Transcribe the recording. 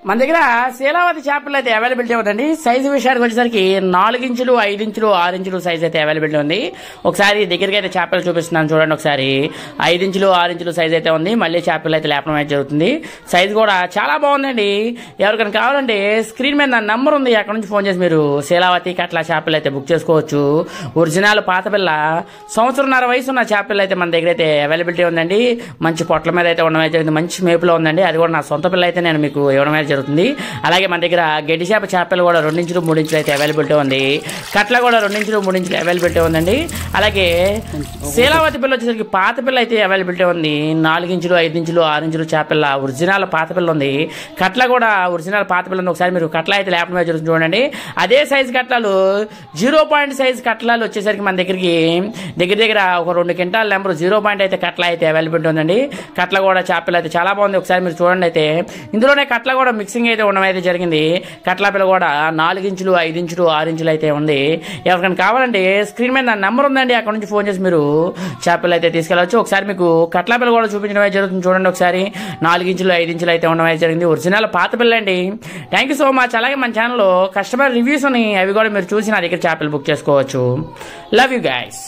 మన దగ్గర శీలావతి చేపలు అయితే అవైలబిలిటీ ఉందండి. సైజు విషయానికి వచ్చేసరికి 4 ఇంచులు 5 ఇంచులు 6 ఇంచులు సైజ్ అయితే అవైలబిలిటీ ఉంది. ఒకసారి దగ్గరికి అయితే చేపలు చూపిస్తున్నాను చూడండి. ఒకసారి 5 ఇంచులు 6 ఇంచులు సైజ్ అయితే ఉంది. మళ్ళీ చేపలు అయితే లేపడం అయితే జరుగుతుంది. సైజ్ కూడా చాలా బాగుందండి. ఎవరికైనా కావాలంటే స్క్రీన్ మీద నా నంబర్ ఉంది, అక్కడ నుంచి ఫోన్ చేసి మీరు శీలావతి కట్ల చేపలు అయితే బుక్ చేసుకోవచ్చు. ఒరిజినల్ పాత పిల్ల 1.5 సంవత్సరం వయసు ఉన్న చేపలు అయితే మన దగ్గర అయితే అవైలబిలిటీ ఉందండి. మంచి పొట్ల మీద అయితే ఉండడం అయితే జరిగింది. మంచి మేపులో ఉందండి. అది కూడా నా సొంత పిల్ల అయితే నేను మీకు ఇవ్వడం అయితే జరుగుతుంది. అలాగే మన దగ్గర గడ్డి చేపలు కూడా 2 ఇంచులు 3 ఇంచులు అయితే అవైలబిలిటీ ఉంది. కట్ల కూడా 2 ఇంచులు 3 ఇంచులు అవైలబిలిటీ ఉందండి. అలాగే శీలావతి పిల్ల వచ్చేసరికి పాత పిల్ల అయితే అవైలబిలిటీ ఉంది. 4 ఇంచులు 5 ఇంచులు 6 ఇంచులు చేపల ఒరిజినల్ పాత పిల్ల ఉంది. కట్ల కూడా ఒరిజినల్ పాత పిల్ల ఉంది. ఒకసారి మీరు కట్ల అయితే లేపడం అయితే జరుగుతుంది చూడండి. అదే సైజ్ కట్లలు 0 సైజ్ కట్లలు వచ్చేసరికి మన దగ్గరికి దగ్గర ఒక 2 క్వింటాల నెంబర్ 0 అయితే కట్ల అయితే అవైలబిలిటీ ఉందండి. కట్ల కూడా చేపలు అయితే చాలా బాగుంది. ఒకసారి మీరు చూడండి. అయితే ఇందులోనే కట్ల కూడా మిక్సింగ్ అయితే ఉండడం అయితే జరిగింది. కట్ల పిల్ల కూడా 4 ఇంచులు 5 ఇంచులు 6 ఇంచులు అయితే ఉంది. ఎవరికైనా కావాలంటే స్క్రీన్ మీద నా నెంబర్ ఉందండి, అక్కడ నుంచి ఫోన్ చేసి మీరు చేపలు అయితే తీసుకెళ్ళవచ్చు. ఒకసారి మీకు కట్ల పిల్ల కూడా చూపించడం అయితే జరుగుతుంది చూడండి. ఒకసారి 4 ఇంచులు 5 ఇంచులు అయితే ఉండడం అయితే జరిగింది. ఒరిజినల్ పాత పిల్ల అండి. Thank you so much. అలాగే మన ఛానల్లో కస్టమర్ రివ్యూస్ ఉన్నాయి, అవి కూడా మీరు చూసి నా దగ్గర చేపలు బుక్ చేసుకోవచ్చు. Love you guys.